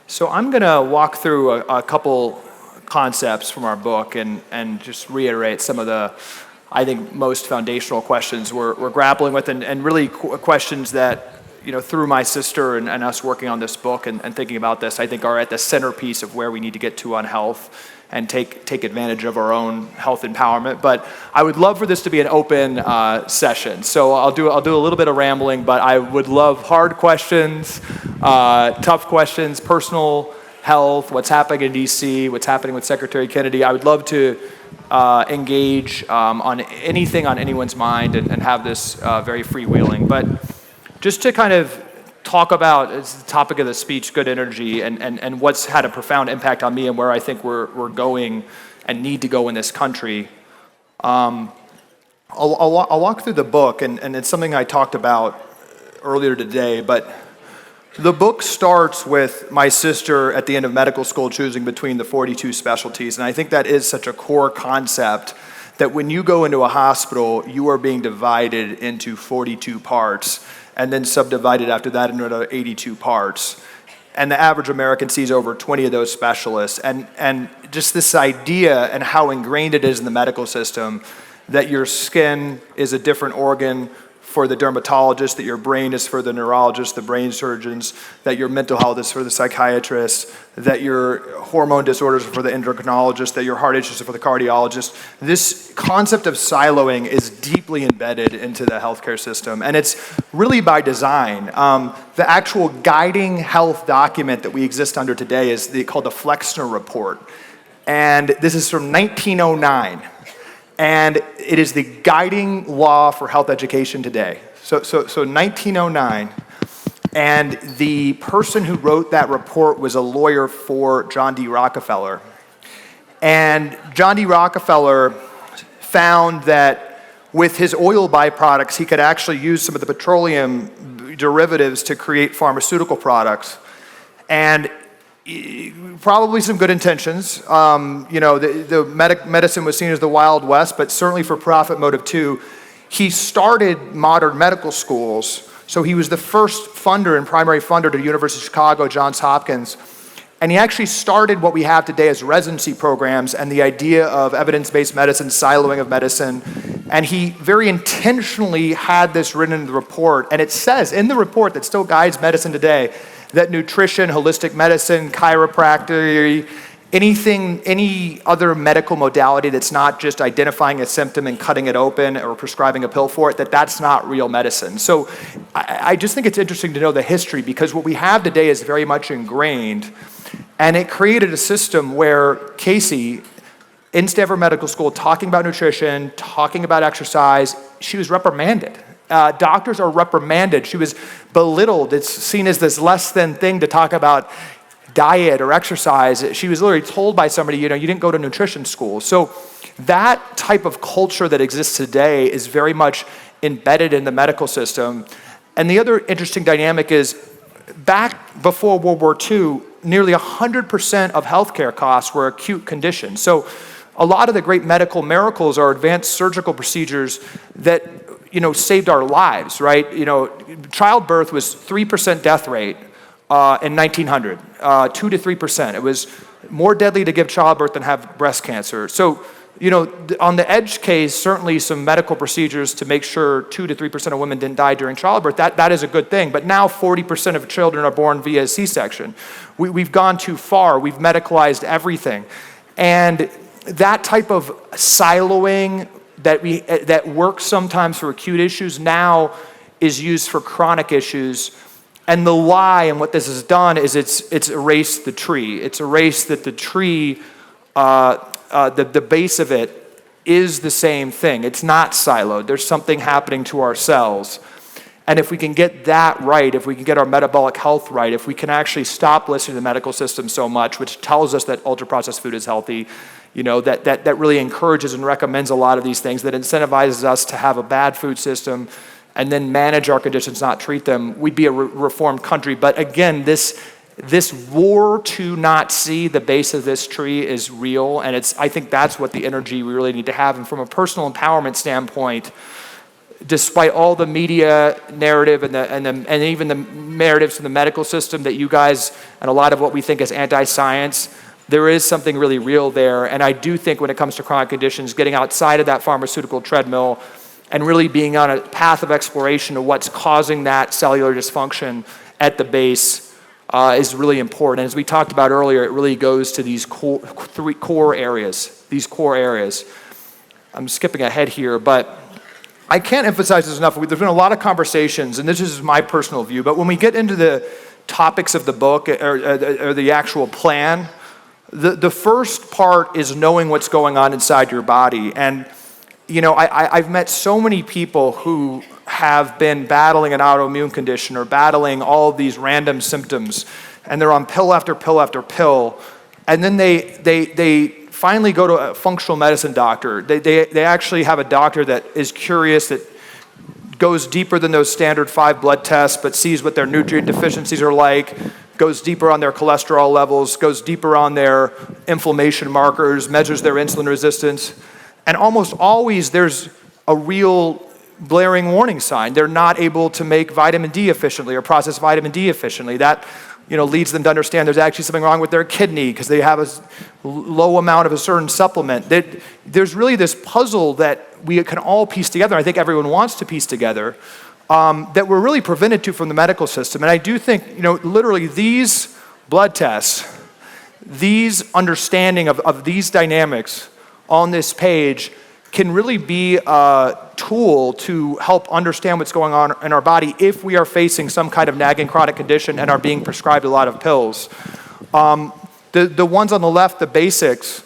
So I'm going to walk through a couple concepts from our book and just reiterate some of the, I think, most foundational questions we're grappling with, and really questions that, through my sister and us working on this book and thinking about this, I think are at the centerpiece of where we need to get to on health and take advantage of our own health empowerment. But I would love for this to be an open session. So I'll do a little bit of rambling, but I would love hard questions, tough questions, personal health, what's happening in DC, what's happening with Secretary Kennedy. I would love to engage on anything on anyone's mind and have this very freewheeling. But just to kind of talk about, it's the topic of the speech, good energy, and what's had a profound impact on me and where I think we're going and need to go in this country. I'll walk through the book, and it's something I talked about earlier today, but the book starts with my sister at the end of medical school choosing between the 42 specialties, and I think that is such a core concept that when you go into a hospital, you are being divided into 42 parts, and then subdivided after that into another 82 parts. And the average American sees over 20 of those specialists. And just this idea and how ingrained it is in the medical system that your skin is a different organ for the dermatologist, that your brain is for the neurologist, the brain surgeons, that your mental health is for the psychiatrist, that your hormone disorders are for the endocrinologist, that your heart issues are for the cardiologist. This concept of siloing is deeply embedded into the healthcare system, and it's really by design. The actual guiding health document that we exist under today is called the Flexner Report, and this is from 1909. And it is the guiding law for health education today. So 1909, and the person who wrote that report was a lawyer for John D. Rockefeller. And John D. Rockefeller found that with his oil byproducts, he could actually use some of the petroleum derivatives to create pharmaceutical products. And probably some good intentions. The medicine was seen as the Wild West, but certainly for profit motive too. He started modern medical schools. So he was the first funder and primary funder to the University of Chicago, Johns Hopkins. And he actually started what we have today as residency programs and the idea of evidence-based medicine, siloing of medicine. And he very intentionally had this written in the report. And it says in the report that still guides medicine today that nutrition, holistic medicine, chiropractic, any other medical modality that's not just identifying a symptom and cutting it open or prescribing a pill for it, that's not real medicine. So I just think it's interesting to know the history, because what we have today is very much ingrained, and it created a system where Casey, in Stanford Medical School, talking about nutrition, talking about exercise, she was reprimanded. Doctors are reprimanded. She was belittled. It's seen as this less than thing to talk about diet or exercise. She was literally told by somebody, you didn't go to nutrition school. So that type of culture that exists today is very much embedded in the medical system. And the other interesting dynamic is back before World War II, nearly 100% of healthcare costs were acute conditions. So a lot of the great medical miracles are advanced surgical procedures that saved our lives, right? Childbirth was 3% death rate in 1900, 2 to 3%. It was more deadly to give childbirth than have breast cancer. So, on the edge case, certainly some medical procedures to make sure 2 to 3% of women didn't die during childbirth, that is a good thing. But now 40% of children are born via C-section. We've gone too far. We've medicalized everything. And that type of siloing that works sometimes for acute issues now is used for chronic issues. And the lie and what this has done is it's erased the tree. It's erased that the tree, the base of it is the same thing. It's not siloed. There's something happening to our cells. And if we can get that right, if we can get our metabolic health right, if we can actually stop listening to the medical system so much, which tells us that ultra-processed food is healthy, that really encourages and recommends a lot of these things, that incentivizes us to have a bad food system and then manage our conditions, not treat them, we'd be a reformed country. But again, this war to not see the base of this tree is real, and I think that's what the energy we really need to have. And from a personal empowerment standpoint, despite all the media narrative and even the narratives from the medical system that you guys and a lot of what we think is anti-science, there is something really real there. And I do think when it comes to chronic conditions, getting outside of that pharmaceutical treadmill and really being on a path of exploration of what's causing that cellular dysfunction at the base is really important. And as we talked about earlier, it really goes to these three core areas, I'm skipping ahead here, but I can't emphasize this enough. There's been a lot of conversations, and this is my personal view, but when we get into the topics of the book or the actual plan, the first part is knowing what's going on inside your body. And I've met so many people who have been battling an autoimmune condition or battling all of these random symptoms, and they're on pill after pill after pill, and then they finally go to a functional medicine doctor. They actually have a doctor that is curious, that goes deeper than those standard 5 blood tests, but sees what their nutrient deficiencies are like, goes deeper on their cholesterol levels, goes deeper on their inflammation markers, measures their insulin resistance. And almost always there's a real blaring warning sign. They're not able to make vitamin D efficiently or process vitamin D efficiently. That leads them to understand there's actually something wrong with their kidney because they have a low amount of a certain supplement. There's really this puzzle that we can all piece together. I think everyone wants to piece together that we're really prevented to from the medical system. And I do think, literally these blood tests, these understanding of these dynamics on this page can really be a tool to help understand what's going on in our body if we are facing some kind of nagging chronic condition and are being prescribed a lot of pills. The ones on the left, the basics,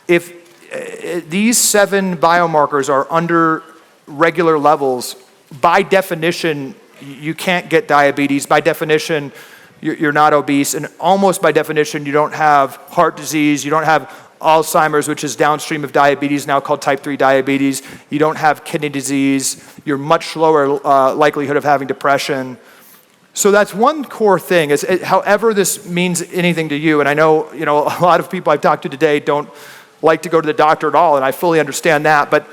if these 7 biomarkers are under regular levels, by definition, you can't get diabetes. By definition, you're not obese. And almost by definition, you don't have heart disease. You don't have Alzheimer's, which is downstream of diabetes, now called type 3 diabetes. You don't have kidney disease. You're much lower likelihood of having depression. So that's one core thing, is however this means anything to you. And I know, a lot of people I've talked to today don't like to go to the doctor at all, and I fully understand that. But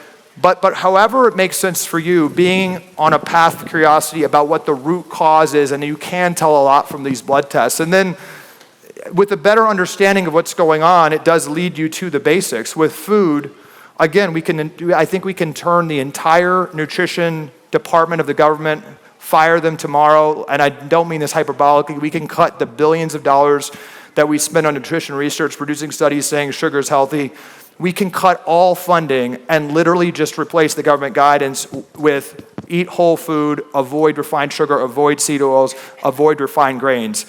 however it makes sense for you, being on a path of curiosity about what the root cause is, and you can tell a lot from these blood tests. And then with a better understanding of what's going on, it does lead you to the basics. With food, again, I think we can turn the entire nutrition department of the government, fire them tomorrow, and I don't mean this hyperbolically. We can cut the billions of dollars that we spend on nutrition research, producing studies saying sugar is healthy. We can cut all funding and literally just replace the government guidance with eat whole food, avoid refined sugar, avoid seed oils, avoid refined grains,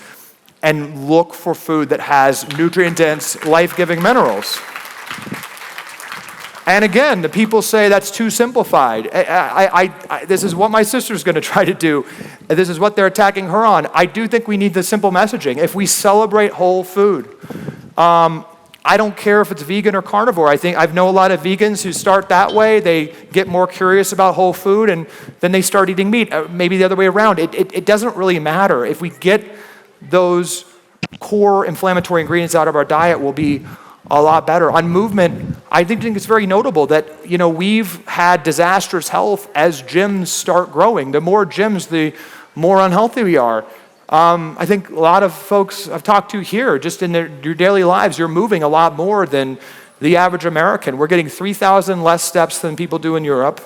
and look for food that has nutrient-dense, life-giving minerals. And again, the people say that's too simplified. This is what my sister's going to try to do. This is what they're attacking her on. I do think we need the simple messaging. If we celebrate whole food, I don't care if it's vegan or carnivore. I know a lot of vegans who start that way. They get more curious about whole food, and then they start eating meat. Maybe the other way around. It doesn't really matter. If we get those core inflammatory ingredients out of our diet, will be a lot better. On movement, I think it's very notable that we've had disastrous health as gyms start growing. The more gyms, the more unhealthy we are. I think a lot of folks I've talked to here, just in your daily lives, you're moving a lot more than the average American. We're getting 3,000 less steps than people do in Europe.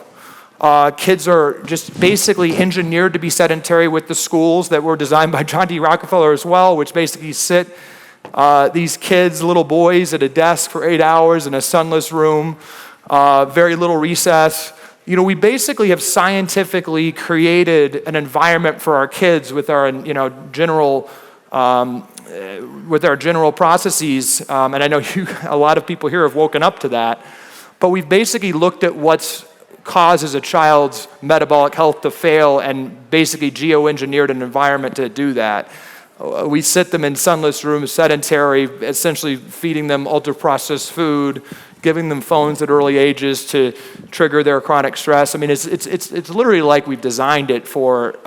Kids are just basically engineered to be sedentary with the schools that were designed by John D. Rockefeller as well, which basically sit these kids, little boys, at a desk for 8 hours in a sunless room, very little recess. We basically have scientifically created an environment for our kids with our, general processes. And I know a lot of people here have woken up to that. But we've basically looked at what causes a child's metabolic health to fail and basically geoengineered an environment to do that. We sit them in sunless rooms, sedentary, essentially feeding them ultra-processed food, giving them phones at early ages to trigger their chronic stress. I mean, it's literally like we've designed it for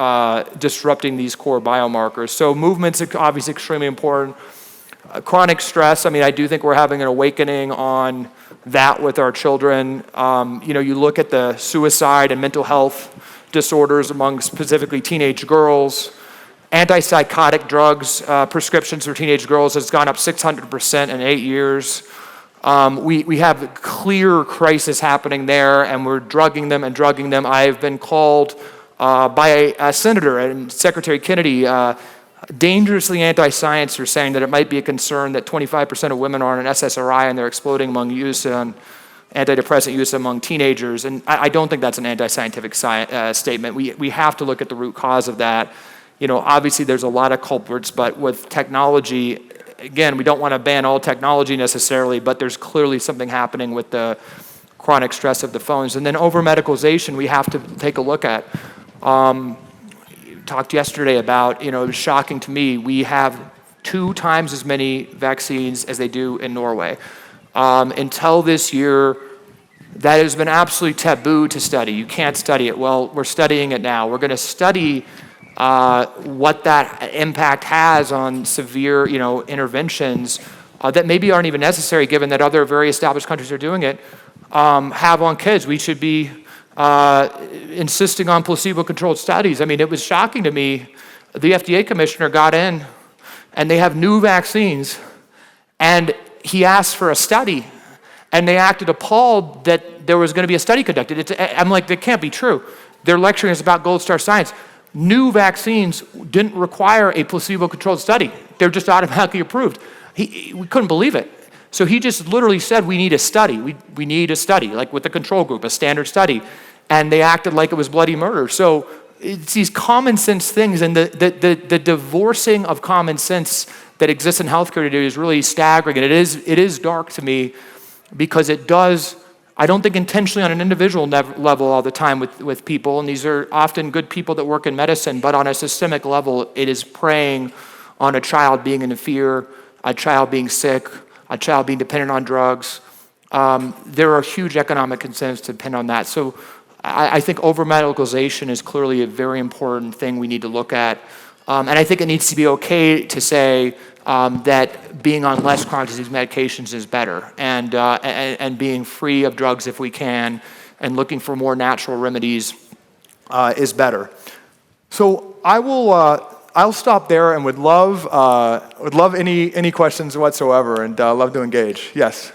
disrupting these core biomarkers. So movement's obviously extremely important. Chronic stress, I do think we're having an awakening on that with our children. You look at the suicide and mental health disorders among specifically teenage girls. Antipsychotic drugs, prescriptions for teenage girls has gone up 600% in 8 years. We have a clear crisis happening there, and we're drugging them. I've been called by a senator and Secretary Kennedy dangerously anti-science are saying that it might be a concern that 25% of women are on an SSRI and they're exploding among use and antidepressant use among teenagers. And I don't think that's an anti-scientific statement. We have to look at the root cause of that. Obviously there's a lot of culprits, but with technology, again, we don't want to ban all technology necessarily, but there's clearly something happening with the chronic stress of the phones. And then over-medicalization, we have to take a look at. Talked yesterday about, it was shocking to me, we have 2 times as many vaccines as they do in Norway. Until this year, that has been absolutely taboo to study. You can't study it. Well, we're studying it now. We're going to study what that impact has on severe, interventions that maybe aren't even necessary given that other very established countries are doing it, have on kids. We should be insisting on placebo-controlled studies. I mean, it was shocking to me. The FDA commissioner got in, and they have new vaccines, and he asked for a study, and they acted appalled that there was going to be a study conducted. I'm like, that can't be true. They're lecturing us about gold star science. New vaccines didn't require a placebo-controlled study. They're just automatically approved. We couldn't believe it. So he just literally said, we need a study. We need a study, like with the control group, a standard study. And they acted like it was bloody murder. So it's these common sense things, and the divorcing of common sense that exists in healthcare today is really staggering. And it is dark to me because it does, I don't think intentionally on an individual level all the time with people, and these are often good people that work in medicine, but on a systemic level, it is preying on a child being in fear, a child being sick, a child being dependent on drugs. There are huge economic incentives to depend on that. So I think over-medicalization is clearly a very important thing we need to look at. And I think it needs to be okay to say that being on less chronic disease medications is better, and being free of drugs if we can, and looking for more natural remedies is better. So I'll stop there and would love any questions whatsoever, and love to engage. Yes.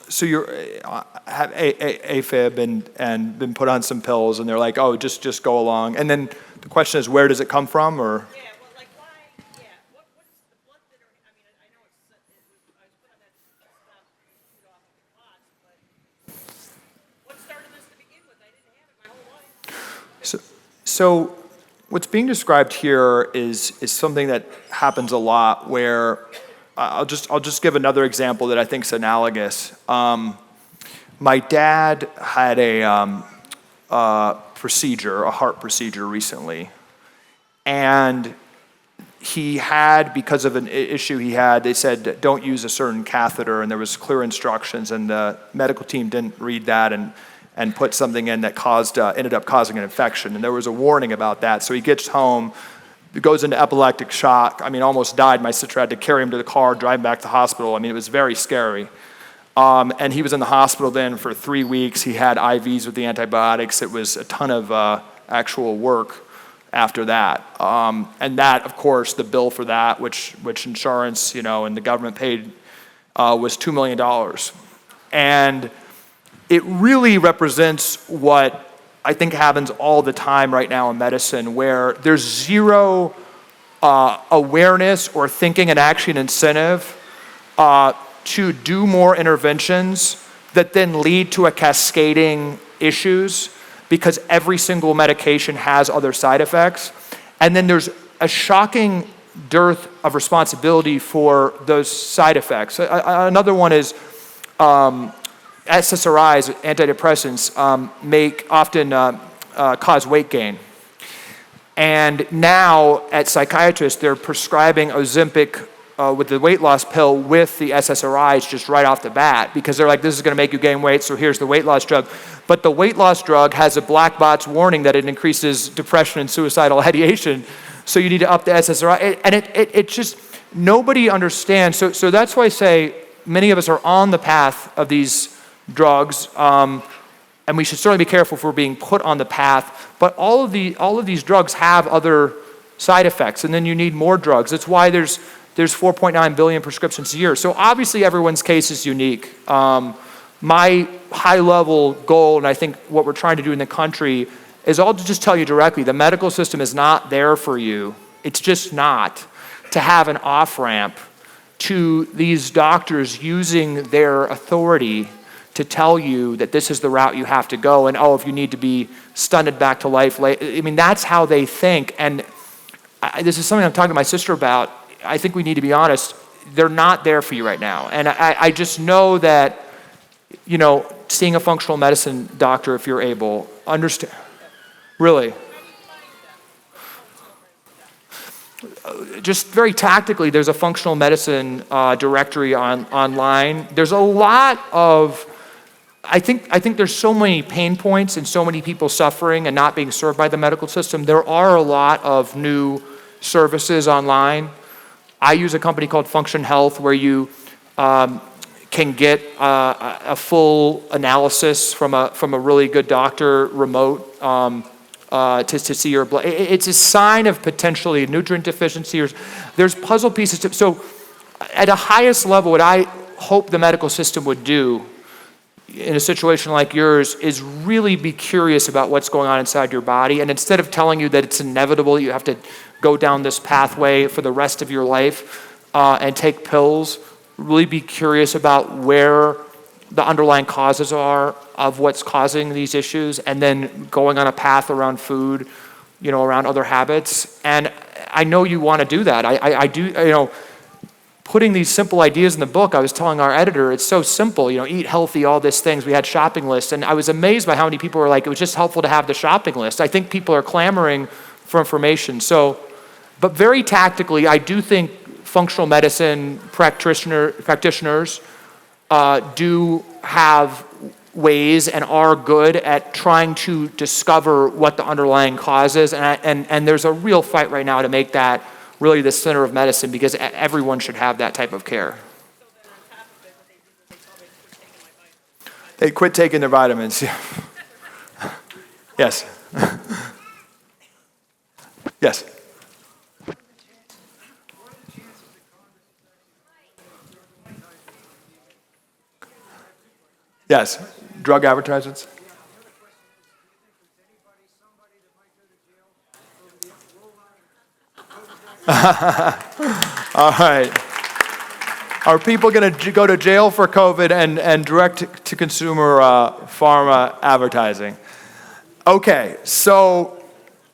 So you're have AFib and been put on some pills, and they're like, oh, just go along. And then the question is, where does it come from, or? Yeah, well, like why? Yeah, what's the blood thinner? I mean, I know I was put on that stuff to get off the clots, but what started this to begin with? I didn't have it my whole life. So what's being described here is something that happens a lot where. I'll just give another example that I think is analogous. My dad had a heart procedure recently, and he had, because of an issue he had, they said don't use a certain catheter, and there was clear instructions, and the medical team didn't read that and put something in that ended up causing an infection, and there was a warning about that. So he gets home. He goes into epileptic shock. I mean, almost died. My sister had to carry him to the car, drive him back to the hospital. I mean, it was very scary. And he was in the hospital then for 3 weeks. He had IVs with the antibiotics. It was a ton of actual work after that. And that, of course, the bill for that, which insurance, and the government paid, was $2 million. And it really represents what I think happens all the time right now in medicine, where there's zero awareness or thinking and action incentive to do more interventions that then lead to a cascading issues, because every single medication has other side effects. And then there's a shocking dearth of responsibility for those side effects. Another one is SSRIs, antidepressants, often cause weight gain. And now at psychiatrists, they're prescribing Ozempic with the weight loss pill with the SSRIs just right off the bat, because they're like, this is going to make you gain weight, so here's the weight loss drug. But the weight loss drug has a black box warning that it increases depression and suicidal ideation, so you need to up the SSRI. And it just, nobody understands. So that's why I say many of us are on the path of these drugs, and we should certainly be careful if we're being put on the path. But all of these drugs have other side effects, and then you need more drugs. That's why there's 4.9 billion prescriptions a year. So obviously everyone's case is unique. My high-level goal, and I think what we're trying to do in the country, is all to just tell you directly, the medical system is not there for you. It's just not, to have an off-ramp to these doctors using their authority to tell you that this is the route you have to go, and if you need to be stunted back to life. I mean, that's how they think. And this is something I'm talking to my sister about. I think we need to be honest. They're not there for you right now. And I just know that, seeing a functional medicine doctor, if you're able, understand. Really. Just very tactically, there's a functional medicine directory online. There's a lot of, I think there's so many pain points and so many people suffering and not being served by the medical system. There are a lot of new services online. I use a company called Function Health, where you can get a full analysis from a really good doctor remote to see your blood. It's a sign of potentially nutrient deficiency. There's puzzle pieces. So at the highest level, what I hope the medical system would do in a situation like yours is really be curious about what's going on inside your body. And instead of telling you that it's inevitable, you have to go down this pathway for the rest of your life and take pills, really be curious about where the underlying causes are of what's causing these issues, and then going on a path around food, around other habits. And I know you want to do that. I do, putting these simple ideas in the book, I was telling our editor, it's so simple, eat healthy, all these things. We had shopping lists, and I was amazed by how many people were like, it was just helpful to have the shopping list. I think people are clamoring for information. But very tactically, I do think functional medicine practitioners do have ways and are good at trying to discover what the underlying cause is. And there's a real fight right now to make that really the center of medicine, because everyone should have that type of care. They quit taking their vitamins. Yes. Yes. Yes. Drug advertisements. All right. Are people going to go to jail for COVID and direct-to-consumer pharma advertising? Okay, so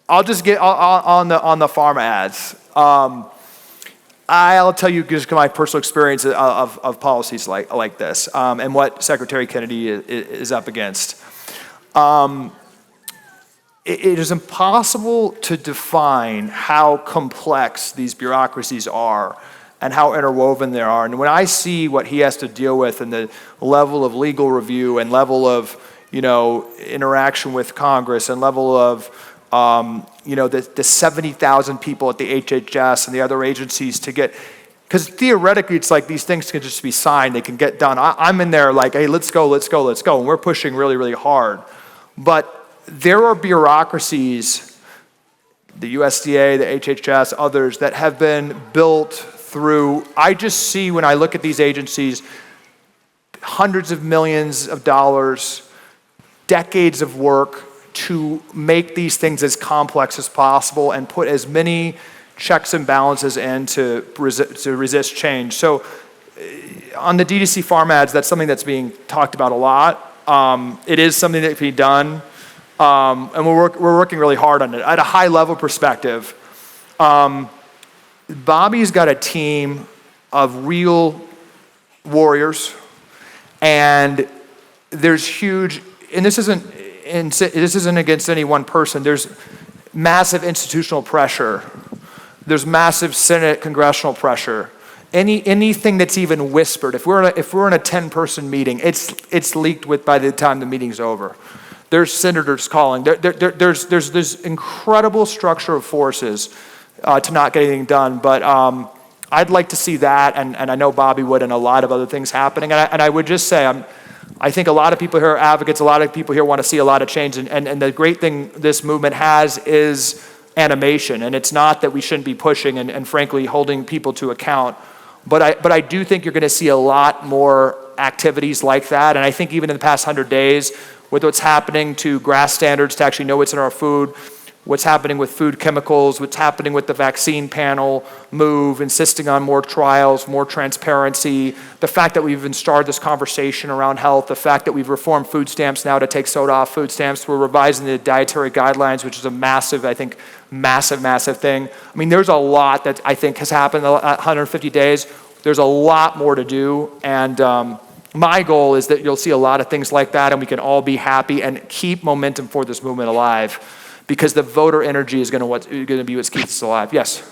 I'll just get on the pharma ads. I'll tell you just my personal experience of policies like this and what Secretary Kennedy is up against. It is impossible to define how complex these bureaucracies are and how interwoven they are. And when I see what he has to deal with and the level of legal review and level of, interaction with Congress and level of, the 70,000 people at the HHS and the other agencies to get, because theoretically it's like these things can just be signed, they can get done. I'm in there like, hey, let's go. And we're pushing really, really hard. But there are bureaucracies, the USDA, the HHS, others, that have been built through, I just see when I look at these agencies, hundreds of millions of dollars, decades of work to make these things as complex as possible and put as many checks and balances in to resist change. So on the DTC farm ads, that's something that's being talked about a lot. It is something that can be done. And we're working really hard on it. At a high level perspective, Bobby's got a team of real warriors, and there's huge, and this isn't against any one person, there's massive institutional pressure. There's massive Senate congressional pressure. Anything that's even whispered, if we're in a 10-person meeting, it's leaked by the time the meeting's over. There's senators calling. There's this incredible structure of forces to not get anything done. But I'd like to see that, and I know Bobby would, and a lot of other things happening. And I would just say, I think a lot of people here are advocates. A lot of people here want to see a lot of change. And the great thing this movement has is animation. And it's not that we shouldn't be pushing and frankly holding people to account. But I do think you're going to see a lot more activities like that. And I think even in the past 100 days, with what's happening to GRAS standards to actually know what's in our food, what's happening with food chemicals, what's happening with the vaccine panel move, insisting on more trials, more transparency, the fact that we've even started this conversation around health, the fact that we've reformed food stamps now to take soda off food stamps, we're revising the dietary guidelines, which is a massive thing. I mean, there's a lot that I think has happened in 150 days. There's a lot more to do, and my goal is that you'll see a lot of things like that, and we can all be happy and keep momentum for this movement alive, because the voter energy is going to be what keeps us alive. Yes?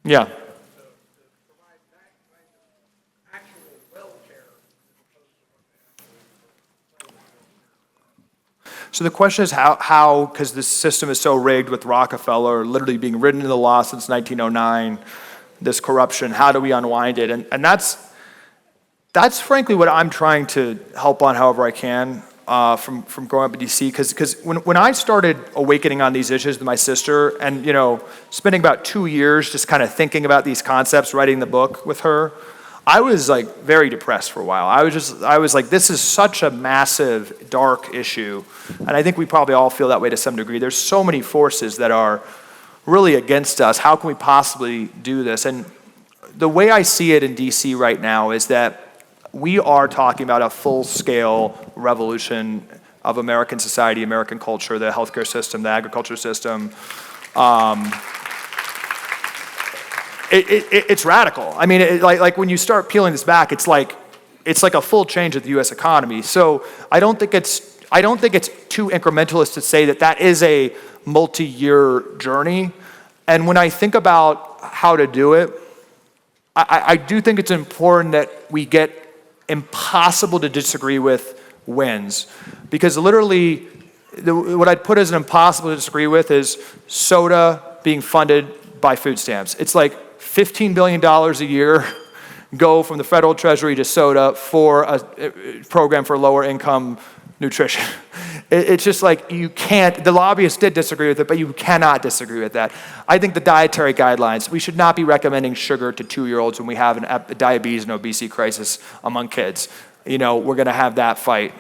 Yeah. So the question is how, because this system is so rigged with Rockefeller literally being written into the law since 1909, this corruption, how do we unwind it? And that's frankly what I'm trying to help on however I can from growing up in DC, because when I started awakening on these issues with my sister and, spending about 2 years just kind of thinking about these concepts, writing the book with her, I was like very depressed for a while. I was like, this is such a massive, dark issue. And I think we probably all feel that way to some degree. There's so many forces that are really against us. How can we possibly do this? And the way I see it in DC right now is that we are talking about a full-scale revolution of American society, American culture, the healthcare system, the agriculture system. It's radical. I mean, like when you start peeling this back, it's like a full change of the U.S. economy. So I don't think it's too incrementalist to say that is a multi-year journey. And when I think about how to do it, I do think it's important that we get impossible to disagree with wins, because literally what I'd put as an impossible to disagree with is soda being funded by food stamps. It's like $15 billion a year go from the federal treasury to soda for a program for lower income nutrition. It's just like you can't, the lobbyists did disagree with it, but you cannot disagree with that. I think the dietary guidelines, we should not be recommending sugar to 2-year-olds when we have a diabetes and obesity crisis among kids. We're gonna have that fight.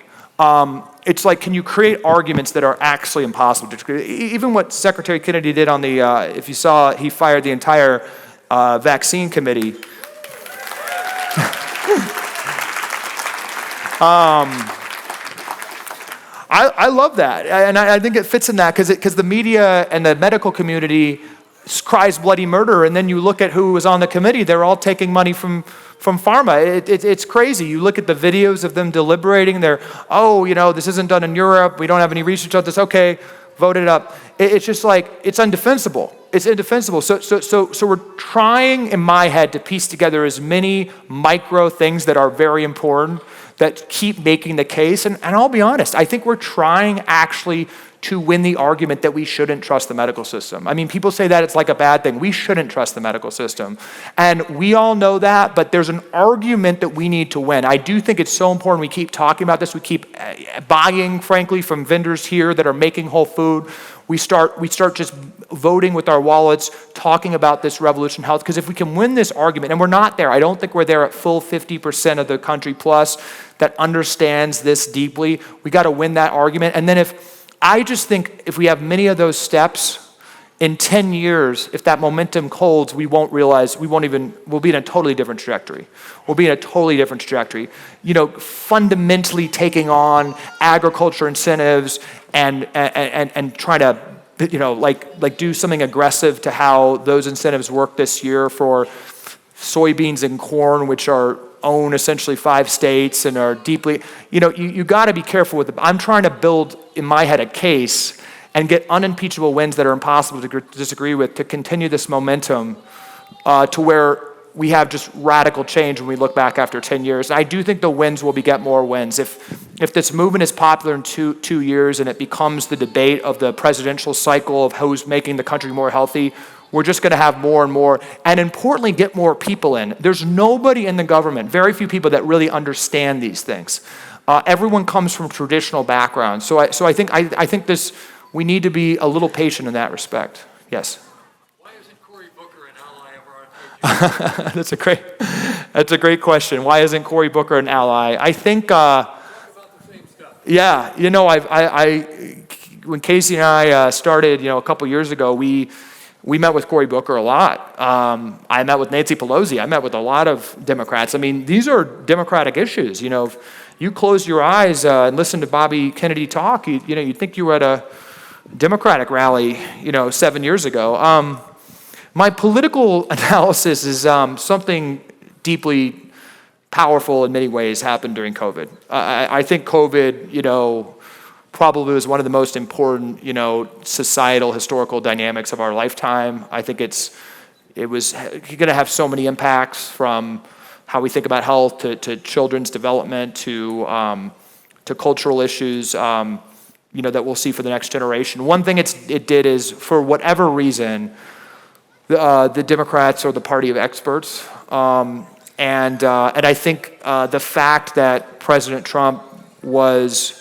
It's like, can you create arguments that are actually impossible to create? Even what Secretary Kennedy did on the, if you saw, he fired the entire vaccine committee. I love that, and I think it fits in that because the media and the medical community cries bloody murder, and then you look at who was on the committee, they're all taking money from pharma. It's crazy. You look at the videos of them deliberating, this isn't done in Europe, we don't have any research on this, okay, vote it up. It's just like, it's indefensible. It's indefensible. So we're trying, in my head, to piece together as many micro things that are very important that keep making the case. And I'll be honest, I think we're trying actually to win the argument that we shouldn't trust the medical system. I mean, people say that it's like a bad thing. We shouldn't trust the medical system. And we all know that, but there's an argument that we need to win. I do think it's so important we keep talking about this. We keep buying, frankly, from vendors here that are making whole food. We start just voting with our wallets, talking about this revolution health, because if we can win this argument, and we're not there, I don't think we're there at full 50% of the country plus that understands this deeply. We got to win that argument. And then I just think if we have many of those steps, in 10 years, if that momentum holds, we'll be in a totally different trajectory. We'll be in a totally different trajectory. Fundamentally taking on agriculture incentives and trying to, like do something aggressive to how those incentives work this year for soybeans and corn, which own essentially 5 states and are deeply, you got to be careful with it. I'm trying to build in my head a case and get unimpeachable wins that are impossible to disagree with to continue this momentum to where we have just radical change when we look back after 10 years. And I do think the wins will beget more wins. If this movement is popular in two years and it becomes the debate of the presidential cycle of who's making the country more healthy, we're just going to have more and more, and importantly, get more people in. There's nobody in the government, very few people that really understand these things. Everyone comes from traditional backgrounds. So I think this, we need to be a little patient in that respect. Yes? Why isn't Cory Booker an ally of our That's a great question. Why isn't Cory Booker an ally? I think, about the same stuff. Yeah, when Casey and I started, a couple years ago, we met with Cory Booker a lot. I met with Nancy Pelosi. I met with a lot of Democrats. I mean, these are Democratic issues. If you close your eyes and listen to Bobby Kennedy talk, you'd think you were at a Democratic rally, 7 years ago. My political analysis is something deeply powerful in many ways happened during COVID. I think COVID, probably was one of the most important, societal, historical dynamics of our lifetime. I think it was going to have so many impacts from how we think about health to children's development to cultural issues, that we'll see for the next generation. One thing it did is, for whatever reason, the Democrats are the party of experts, and I think the fact that President Trump was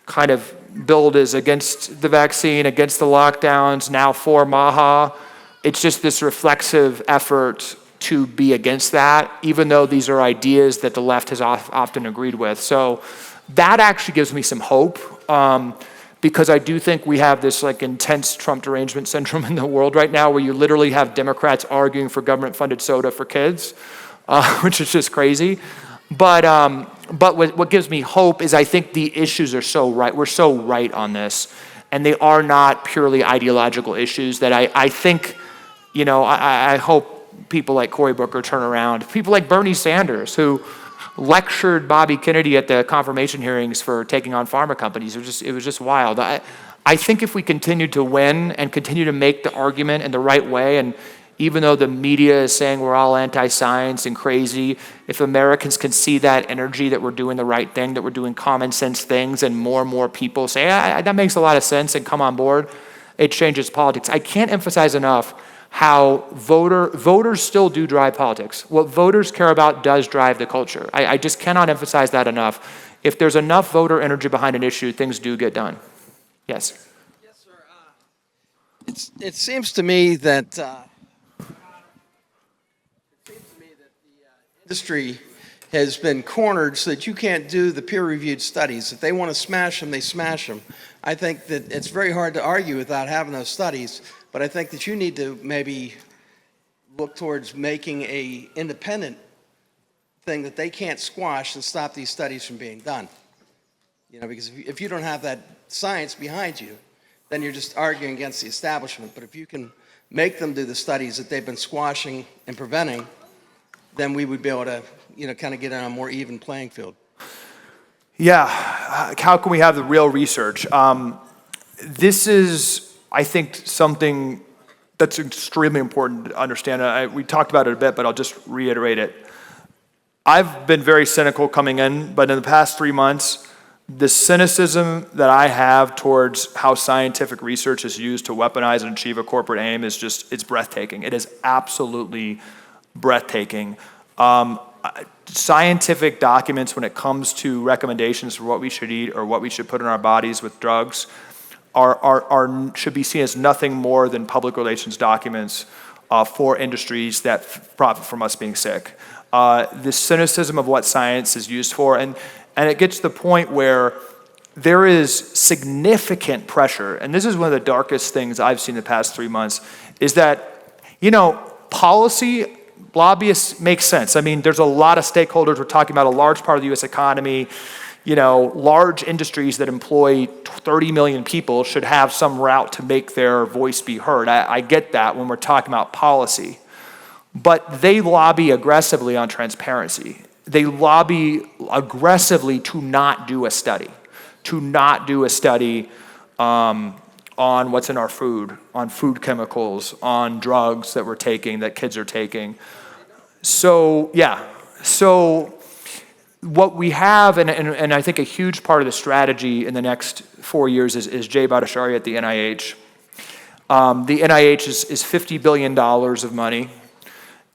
kind of billed as against the vaccine, against the lockdowns, now for MAHA, it's just this reflexive effort to be against that, even though these are ideas that the left has often agreed with. So that actually gives me some hope, because I do think we have this intense Trump derangement syndrome in the world right now, where you literally have Democrats arguing for government-funded soda for kids, which is just crazy. But what gives me hope is I think the issues are so right. We're so right on this, and they are not purely ideological issues that I think, I hope people like Cory Booker turn around. People like Bernie Sanders, who lectured Bobby Kennedy at the confirmation hearings for taking on pharma companies. It was just wild. I think if we continue to win and continue to make the argument in the right way, and even though the media is saying we're all anti-science and crazy, if Americans can see that energy, that we're doing the right thing, that we're doing common sense things, and more people say, that makes a lot of sense and come on board, it changes politics. I can't emphasize enough how voters still do drive politics. What voters care about does drive the culture. I just cannot emphasize that enough. If there's enough voter energy behind an issue, things do get done. Yes? Yes, sir. It seems to me that the industry has been cornered so that you can't do the peer-reviewed studies. If they want to smash them, they smash them. I think that it's very hard to argue without having those studies, but I think that you need to maybe look towards making a independent thing that they can't squash and stop these studies from being done. Because if you don't have that science behind you, then you're just arguing against the establishment. But if you can make them do the studies that they've been squashing and preventing, then we would be able to, kind of get on a more even playing field. Yeah, how can we have the real research? This is, I think, something that's extremely important to understand. We talked about it a bit, but I'll just reiterate it. I've been very cynical coming in, but in the past 3 months, the cynicism that I have towards how scientific research is used to weaponize and achieve a corporate aim is just, it's breathtaking. It is absolutely breathtaking. Scientific documents when it comes to recommendations for what we should eat or what we should put in our bodies with drugs should be seen as nothing more than public relations documents for industries that profit from us being sick. The cynicism of what science is used for, and it gets to the point where there is significant pressure, and this is one of the darkest things I've seen the past 3 months, is that, policy, lobbyists make sense. I mean, there's a lot of stakeholders. We're talking about a large part of the U.S. economy. Large industries that employ 30 million people should have some route to make their voice be heard. I get that when we're talking about policy. But they lobby aggressively on transparency. They lobby aggressively to not do a study, on what's in our food, on food chemicals, on drugs that we're taking, that kids are taking. So what we have, and I think a huge part of the strategy in the next 4 years is Jay Bhattacharya at the NIH. The NIH is $50 billion of money.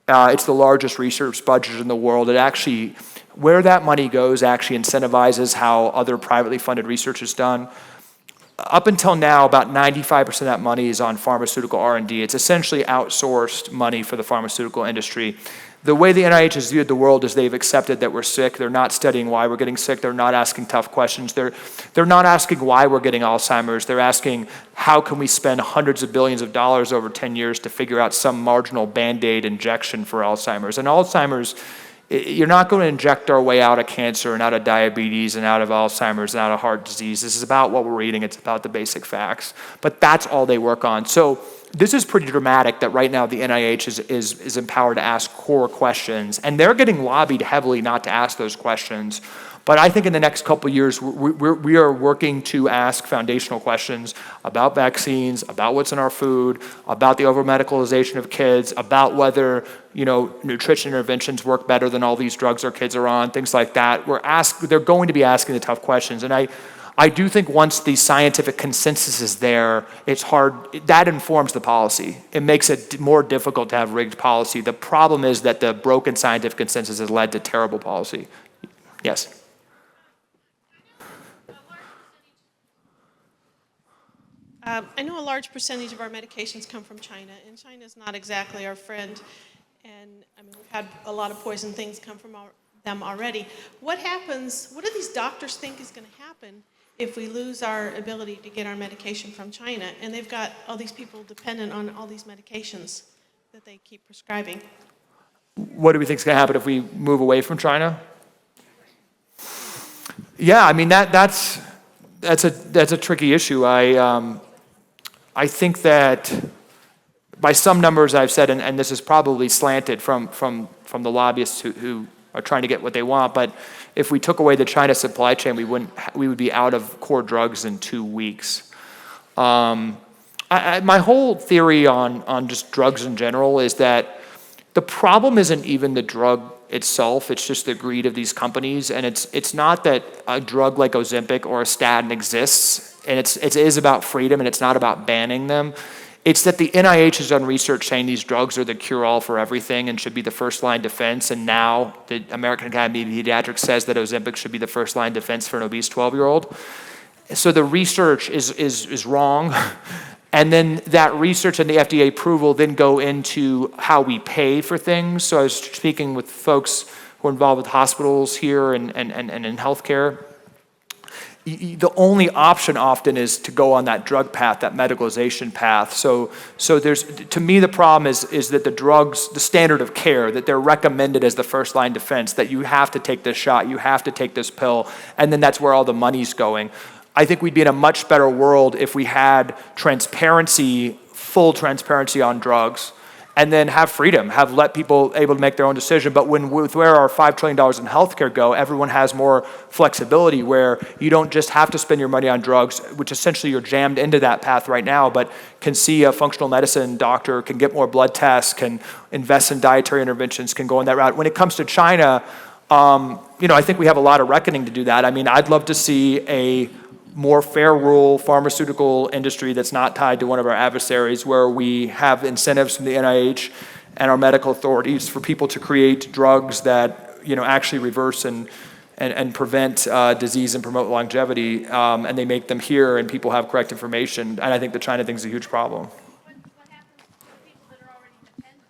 It's the largest research budget in the world. It actually, where that money goes actually incentivizes how other privately funded research is done. Up until now, about 95% of that money is on pharmaceutical R&D. It's essentially outsourced money for the pharmaceutical industry. The way the NIH has viewed the world is they've accepted that we're sick. They're not studying why we're getting sick. They're not asking tough questions. They're not asking why we're getting Alzheimer's. They're asking how can we spend hundreds of billions of dollars over 10 years to figure out some marginal Band-Aid injection for Alzheimer's. And Alzheimer's, you're not going to inject our way out of cancer and out of diabetes and out of Alzheimer's and out of heart disease. This is about what we're eating. It's about the basic facts. But that's all they work on. So this is pretty dramatic that right now the NIH is empowered to ask core questions. And they're getting lobbied heavily not to ask those questions. But I think in the next couple of years, we are working to ask foundational questions about vaccines, about what's in our food, about the over-medicalization of kids, about whether nutrition interventions work better than all these drugs our kids are on, things like that. They're going to be asking the tough questions. And I do think once the scientific consensus is there, it's hard, that informs the policy. It makes it more difficult to have rigged policy. The problem is that the broken scientific consensus has led to terrible policy. Yes? I know a large percentage of our medications come from China, and China is not exactly our friend. And we've had a lot of poison things come from them already. What do these doctors think is going to happen if we lose our ability to get our medication from China? And they've got all these people dependent on all these medications that they keep prescribing. What do we think is going to happen if we move away from China? Yeah, that's a tricky issue. I think that by some numbers I've said, and this is probably slanted from the lobbyists who are trying to get what they want, but if we took away the China supply chain, we would be out of core drugs in 2 weeks. My whole theory on just drugs in general is that the problem isn't even the drug itself, it's just the greed of these companies, and it's not that a drug like Ozempic or a statin exists, and it is about freedom, and it's not about banning them. It's that the NIH has done research saying these drugs are the cure-all for everything and should be the first-line defense, and now the American Academy of Pediatrics says that Ozempic should be the first-line defense for an obese 12-year-old. So the research is wrong, and then that research and the FDA approval then go into how we pay for things. So I was speaking with folks who are involved with hospitals here and in healthcare. The only option often is to go on that drug path, that medicalization path. So there's, to me, the problem is that the drugs, the standard of care, that they're recommended as the first line defense, that you have to take this shot, you have to take this pill, and then that's where all the money's going. I think we'd be in a much better world if we had transparency, full transparency on drugs, and then have freedom, let people able to make their own decision. But with where our $5 trillion in healthcare go, everyone has more flexibility where you don't just have to spend your money on drugs, which essentially you're jammed into that path right now, but can see a functional medicine doctor, can get more blood tests, can invest in dietary interventions, can go on that route. When it comes to China, I think we have a lot of reckoning to do that. I mean, I'd love to see a more fair rule pharmaceutical industry that's not tied to one of our adversaries, where we have incentives from the NIH and our medical authorities for people to create drugs that actually reverse and prevent disease and promote longevity, and they make them here and people have correct information. And I think the China thing's a huge problem. What happens to people that are already dependent?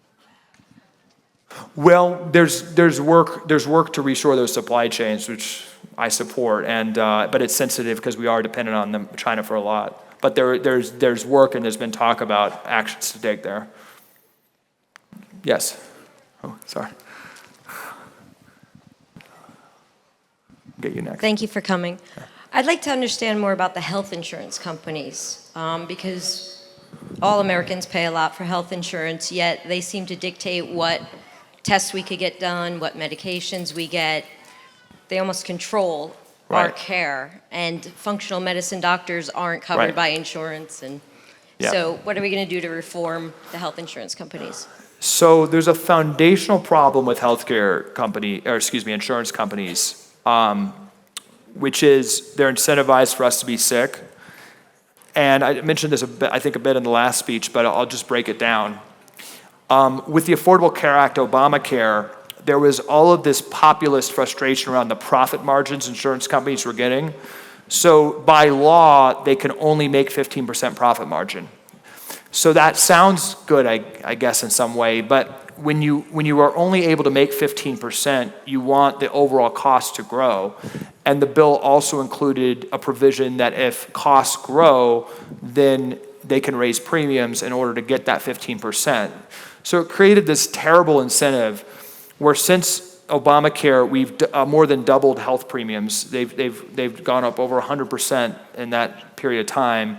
Well, there's work to reshore those supply chains, which I support, but it's sensitive because we are dependent on China for a lot. But there's work and there's been talk about actions to take there. Yes. Oh, sorry. Get you next. Thank you for coming. I'd like to understand more about the health insurance companies, because all Americans pay a lot for health insurance, yet they seem to dictate what tests we could get done, what medications we get. They almost control our Right. care, and functional medicine doctors aren't covered Right. by insurance. And Yeah. so what are we going to do to reform the health insurance companies? So there's a foundational problem with insurance companies, which is they're incentivized for us to be sick. And I mentioned this a bit in the last speech, but I'll just break it down. With the Affordable Care Act, Obamacare, there was all of this populist frustration around the profit margins insurance companies were getting. So by law, they can only make 15% profit margin. So that sounds good, I guess, in some way, but when you are only able to make 15%, you want the overall cost to grow. And the bill also included a provision that if costs grow, then they can raise premiums in order to get that 15%. So it created this terrible incentive where since Obamacare, we've more than doubled health premiums. They've gone up over 100% in that period of time,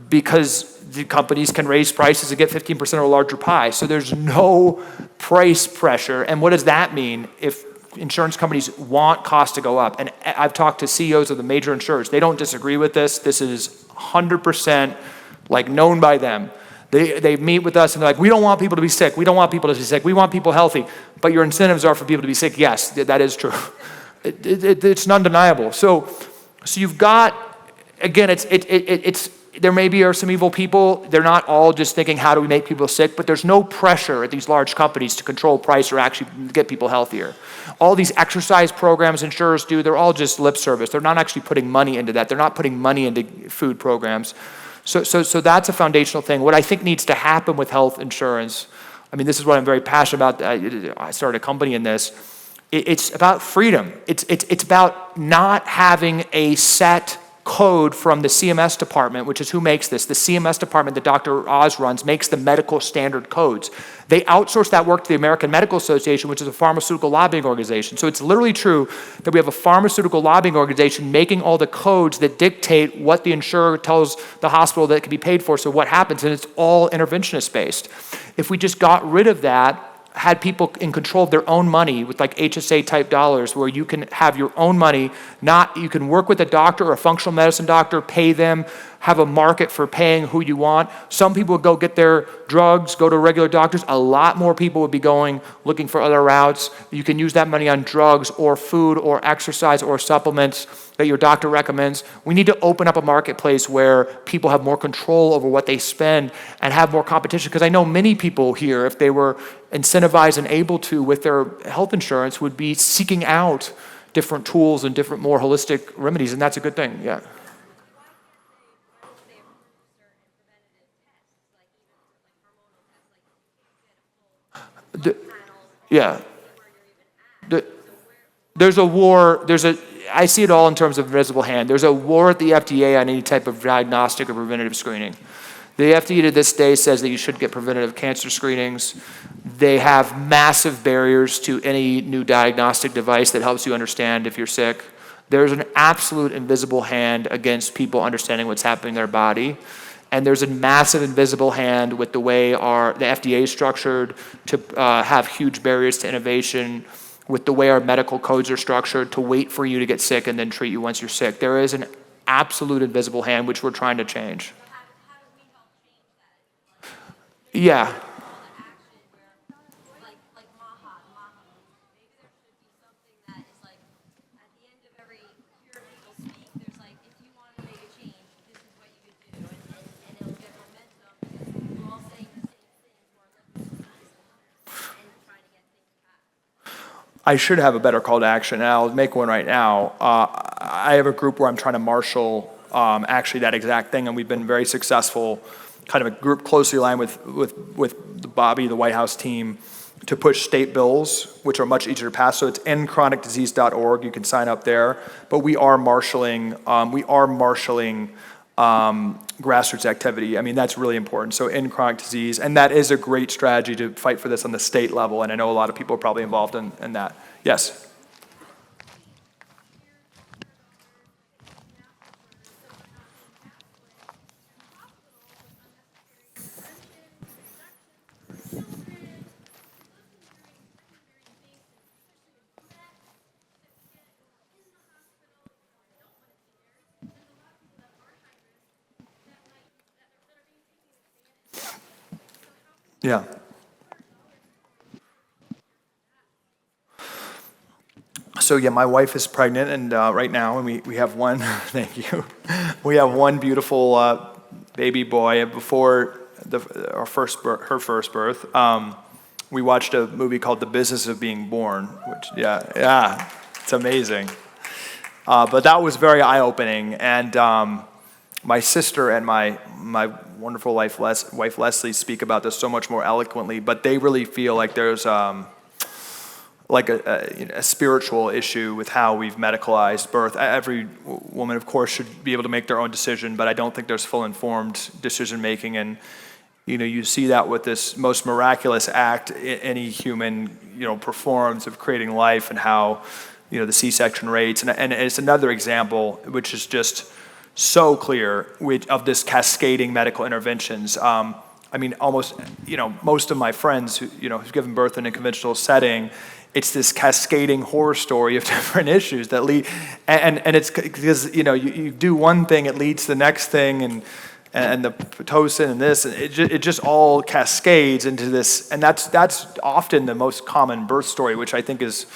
because the companies can raise prices and get 15% of a larger pie. So there's no price pressure. And what does that mean if insurance companies want costs to go up? And I've talked to CEOs of the major insurers. They don't disagree with this. This is 100% known by them. They meet with us and they're like, we don't want people to be sick. We don't want people to be sick. We want people healthy. But your incentives are for people to be sick. Yes, that is true. It's undeniable. So you've got, again, there maybe are some evil people. They're not all just thinking, how do we make people sick? But there's no pressure at these large companies to control price or actually get people healthier. All these exercise programs insurers do, they're all just lip service. They're not actually putting money into that. They're not putting money into food programs. So that's a foundational thing. What I think needs to happen with health insurance, I mean, this is what I'm very passionate about. I started a company in this. It's about freedom. It's about not having a set code from the CMS department, which is who makes this. The CMS department that Dr. Oz runs makes the medical standard codes. They outsource that work to the American Medical Association, which is a pharmaceutical lobbying organization. So it's literally true that we have a pharmaceutical lobbying organization making all the codes that dictate what the insurer tells the hospital that it can be paid for, so what happens, and it's all interventionist based. If we just got rid of that, had people in control of their own money with HSA type dollars, where you can have your own money, you can work with a doctor or a functional medicine doctor, pay them, have a market for paying who you want. Some people would go get their drugs, go to regular doctors. A lot more people would be looking for other routes. You can use that money on drugs or food or exercise or supplements that your doctor recommends. We need to open up a marketplace where people have more control over what they spend and have more competition. Because I know many people here, if they were incentivized and able to with their health insurance, would be seeking out different tools and different, more holistic remedies, and that's a good thing, yeah. There's a war, I see it all in terms of invisible hand. There's a war at the FDA on any type of diagnostic or preventative screening. The FDA to this day says that you should get preventative cancer screenings. They have massive barriers to any new diagnostic device that helps you understand if you're sick. There's an absolute invisible hand against people understanding what's happening in their body. And there's a massive invisible hand with the way the FDA is structured to have huge barriers to innovation, with the way our medical codes are structured to wait for you to get sick and then treat you once you're sick. There is an absolute invisible hand, which we're trying to change. Yeah. I should have a better call to action, and I'll make one right now. I have a group where I'm trying to marshal actually that exact thing, and we've been very successful, kind of a group closely aligned with Bobby, the White House team, to push state bills, which are much easier to pass. So it's endchronicdisease.org. You can sign up there. But we are marshaling grassroots activity. I mean, that's really important. So end chronic disease, and that is a great strategy to fight for this on the state level. And I know a lot of people are probably involved in that. Yes. Yeah. So yeah, my wife is pregnant, and right now, and we have one. Thank you. We have one beautiful baby boy. Before her first birth, we watched a movie called The Business of Being Born, which yeah, it's amazing. But that was very eye-opening, and my sister and my wonderful wife Leslie speak about this so much more eloquently, but they really feel like there's like a spiritual issue with how we've medicalized birth. Every woman, of course, should be able to make their own decision, but I don't think there's full informed decision making. And you see that with this most miraculous act any human performs of creating life, and how the C-section rates, and it's another example which is just so clear of this cascading medical interventions. I mean, almost, most of my friends who've given birth in a conventional setting, it's this cascading horror story of different issues that lead, and it's because, you do one thing, it leads to the next thing, and the Pitocin and this, and it just all cascades into this, and that's often the most common birth story, which I think is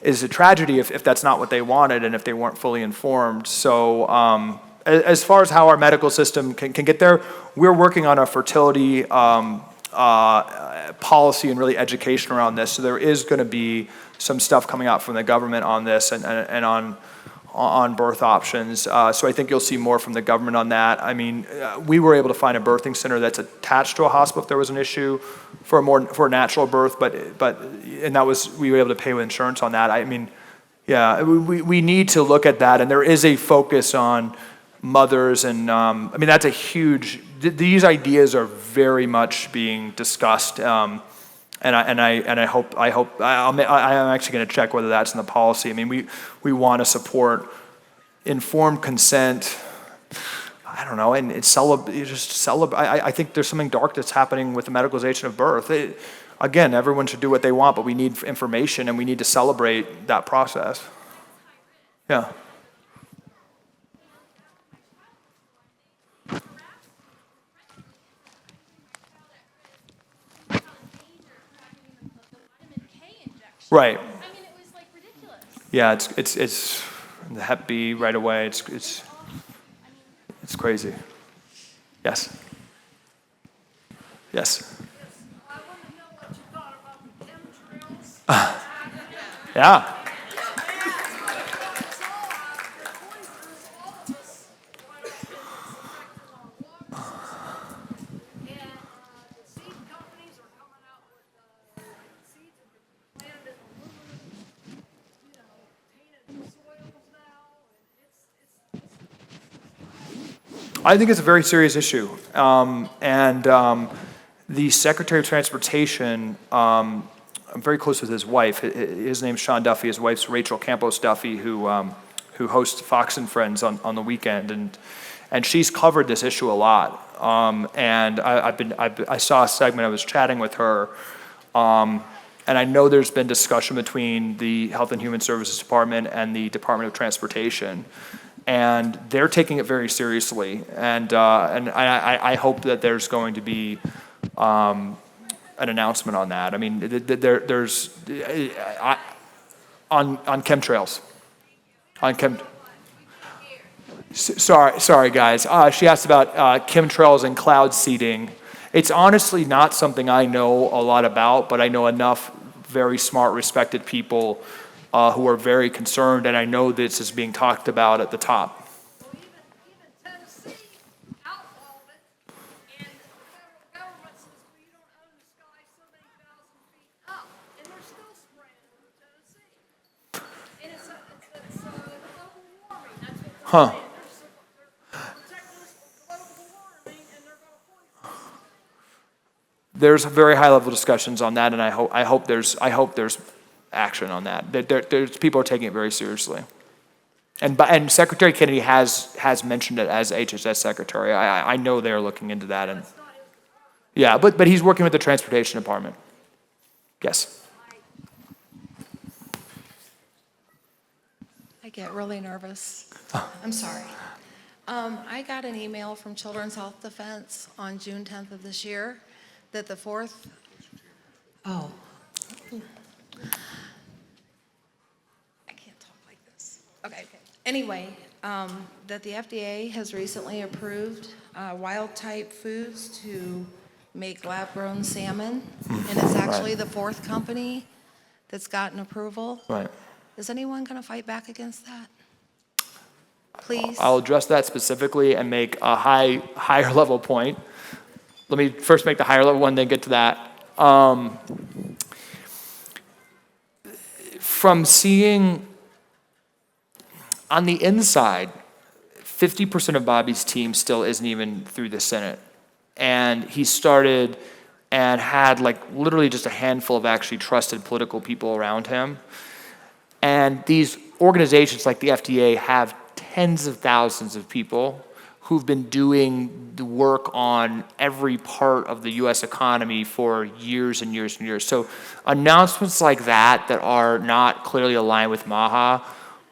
a tragedy if that's not what they wanted and if they weren't fully informed. So as far as how our medical system can get there, we're working on a fertility policy and really education around this. So there is going to be some stuff coming out from the government on this and on birth options. So I think you'll see more from the government on that. I mean, we were able to find a birthing center that's attached to a hospital if there was an issue for a natural birth, but we were able to pay with insurance on that. I mean, yeah, we need to look at that, and there is a focus on mothers, and I mean that's a huge. These ideas are very much being discussed, and I hope I'm actually going to check whether that's in the policy. I mean, we want to support informed consent. I don't know, and I think there's something dark that's happening with the medicalization of birth. Again, everyone should do what they want, but we need information, and we need to celebrate that process. Yeah. Right. I mean, it was like ridiculous. Yeah, it's the Hep B right away. It's crazy. Yes. Yes. I want to know what you thought about the chemtrails. Yeah. I think it's a very serious issue. The Secretary of Transportation, I'm very close with his wife. His name's Sean Duffy. His wife's Rachel Campos Duffy, who hosts Fox and Friends on the weekend, and she's covered this issue a lot. And I saw a segment. I was chatting with her, and I know there's been discussion between the Health and Human Services Department and the Department of Transportation. And they're taking it very seriously, and I hope that there's going to be an announcement on that. I mean, there's on chemtrails, Sorry, guys. She asked about chemtrails and cloud seeding. It's honestly not something I know a lot about, but I know enough very smart, respected people who are very concerned, and I know this is being talked about at the top. Well, even Tennessee outlawed it, and the federal government says, well, you don't own the sky so many thousand feet up, and they're still spraying over Tennessee. And it's global warming. That's what they're saying. They're protecting us from global warming, and they're going to poison us. There's very high-level discussions on that, and I hope there's action on that. There's people are taking it very seriously, and Secretary Kennedy has mentioned it as HHS Secretary. I know they're looking into that, and yeah, but he's working with the Transportation Department. Yes. I get really nervous. I'm sorry. I got an email from Children's Health Defense on June 10th of this year that the fourth, I can't talk like this. Okay. Anyway, that the FDA has recently approved wild-type foods to make lab-grown salmon, and it's actually the fourth company that's gotten approval. Right. Is anyone going to fight back against that? Please? I'll address that specifically and make a higher level point. Let me first make the higher level one, then get to that. From seeing on the inside, 50% of Bobby's team still isn't even through the Senate. And he started and had like literally just a handful of actually trusted political people around him. And these organizations like the FDA have tens of thousands of people who've been doing the work on every part of the U.S. economy for years and years and years. So announcements like that are not clearly aligned with MAHA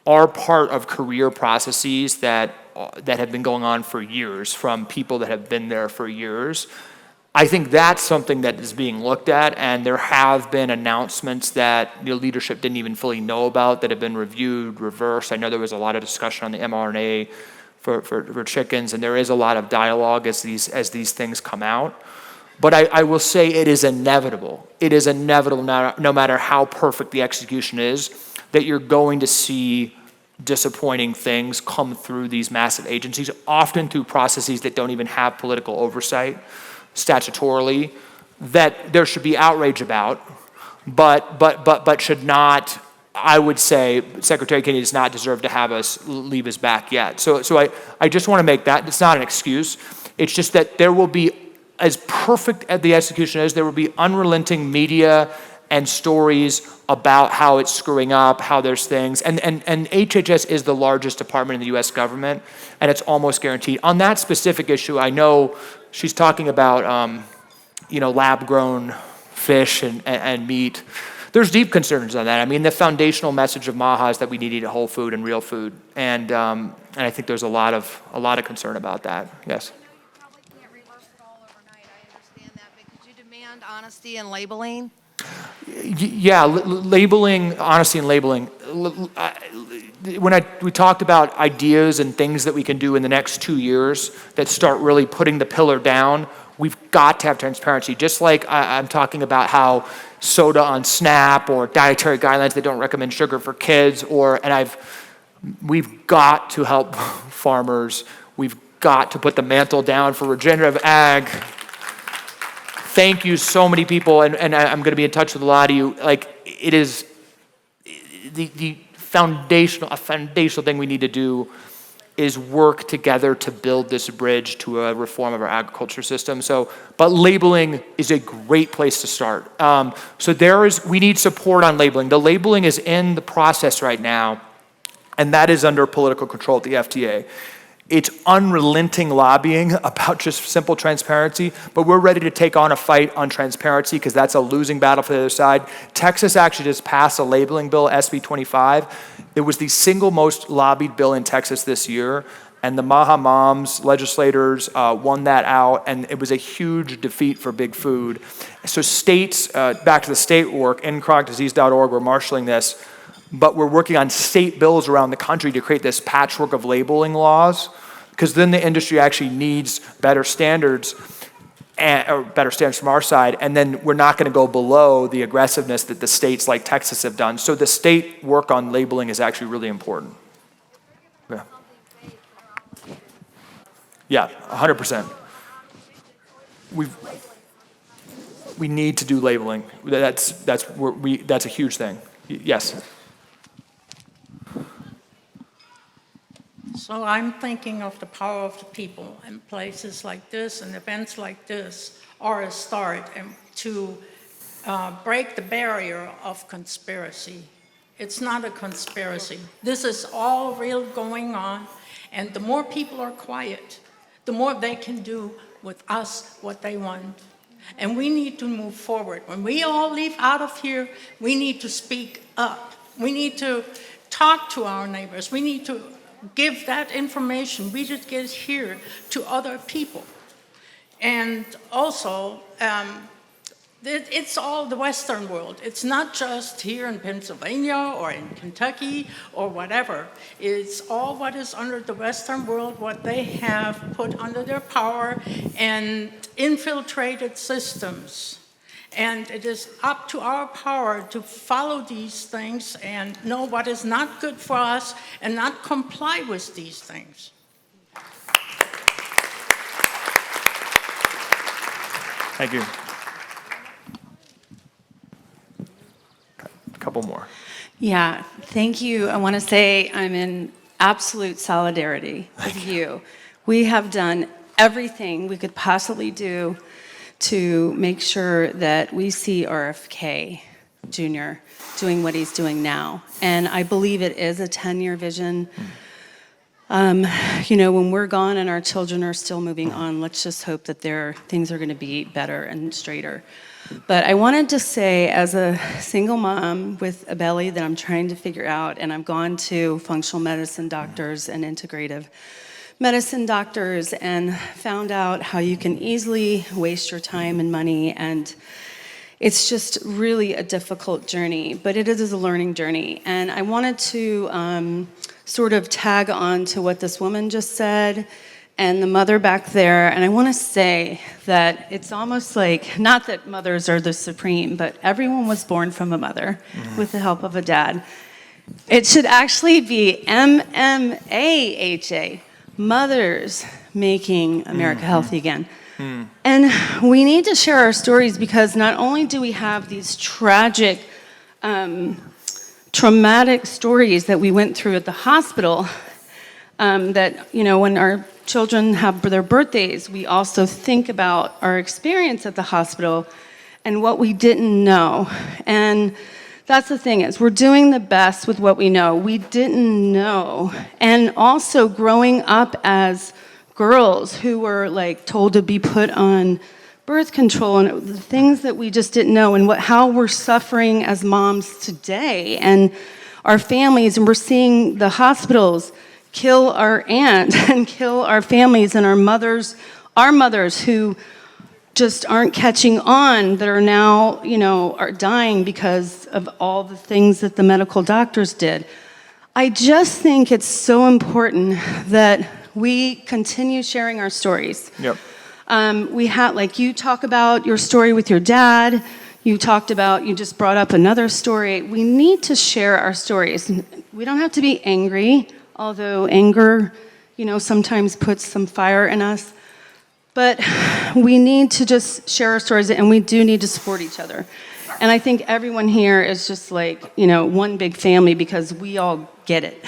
are part of career processes that have been going on for years from people that have been there for years. I think that's something that is being looked at, and there have been announcements that the leadership didn't even fully know about that have been reviewed, reversed. I know there was a lot of discussion on the mRNA for chickens, and there is a lot of dialogue as these things come out. But I will say it is inevitable. It is inevitable, no matter how perfect the execution is, that you're going to see disappointing things come through these massive agencies, often through processes that don't even have political oversight statutorily, that there should be outrage about, but should not. I would say Secretary Kennedy does not deserve to have us leave his back yet. So I just want to make that. It's not an excuse. It's just that there will be, as perfect as the execution is, there will be unrelenting media and stories about how it's screwing up, how there's things. And HHS is the largest department in the U.S. government, and it's almost guaranteed. On that specific issue, I know she's talking about, lab-grown fish and meat. There's deep concerns on that. I mean, the foundational message of MAHA is that we need to eat whole food and real food, and I think there's a lot of concern about that. Yes. I know you probably can't reverse it all overnight. I understand that, but could you demand honesty in labeling? Yeah, labeling, honesty and labeling. When we talked about ideas and things that we can do in the next 2 years that start really putting the pillar down, we've got to have transparency. Just like I'm talking about how soda on SNAP or dietary guidelines that don't recommend sugar for kids, we've got to help farmers. We've got to put the mantle down for regenerative ag. Thank you, so many people, and I'm going to be in touch with a lot of you. Like, it is the foundational thing we need to do is work together to build this bridge to a reform of our agriculture system. But labeling is a great place to start. We need support on labeling. The labeling is in the process right now, and that is under political control at the FDA. It's unrelenting lobbying about just simple transparency, but we're ready to take on a fight on transparency because that's a losing battle for the other side. Texas actually just passed a labeling bill, SB 25. It was the single most lobbied bill in Texas this year, and the Maha Moms legislators won that out, and it was a huge defeat for big food. So states, back to the state work, endchronicdisease.org, we're marshaling this, but we're working on state bills around the country to create this patchwork of labeling laws, because then the industry actually needs better standards. or better standards from our side, and then we're not going to go below the aggressiveness that the states like Texas have done. So the state work on labeling is actually really important. Yeah, yeah, 100%. We need to do labeling. That's a huge thing. Yes. So I'm thinking of the power of the people, and places like this and events like this are a start to break the barrier of conspiracy. It's not a conspiracy. This is all real going on, and the more people are quiet, the more they can do with us what they want. And we need to move forward. When we all leave out of here, we need to speak up. We need to talk to our neighbors. We need to give that information we just get here to other people. And also, it's all the Western world. It's not just here in Pennsylvania or in Kentucky or whatever. It's all what is under the Western world, what they have put under their power and infiltrated systems. And it is up to our power to follow these things and know what is not good for us and not comply with these things. Thank you. A couple more. Yeah, thank you. I want to say I'm in absolute solidarity with you. We have done everything we could possibly do to make sure that we see RFK Jr. doing what he's doing now. And I believe it is a 10-year vision. When we're gone and our children are still moving on, let's just hope that things are going to be better and straighter. But I wanted to say, as a single mom with a belly that I'm trying to figure out, and I've gone to functional medicine doctors and integrative medicine doctors and found out how you can easily waste your time and money, and it's just really a difficult journey, but it is a learning journey. And I wanted to sort of tag on to what this woman just said and the mother back there, and I want to say that it's almost like, not that mothers are the supreme, but everyone was born from a mother with the help of a dad. It should actually be MMAHA, Mothers Making America Healthy Again. And we need to share our stories, because not only do we have these tragic, traumatic stories that we went through at the hospital, that, when our children have their birthdays, we also think about our experience at the hospital and what we didn't know. And that's the thing, is we're doing the best with what we know. We didn't know. And also growing up as girls who were told to be put on birth control, and the things that we just didn't know, and how we're suffering as moms today and our families, and we're seeing the hospitals kill our aunt and kill our families and our mothers who just aren't catching on, that are now, are dying because of all the things that the medical doctors did. I just think it's so important that we continue sharing our stories. Yep. We have, you talk about your story with your dad. You just brought up another story. We need to share our stories. We don't have to be angry, although anger, sometimes puts some fire in us. But we need to just share our stories, and we do need to support each other. And I think everyone here is just one big family, because we all get it.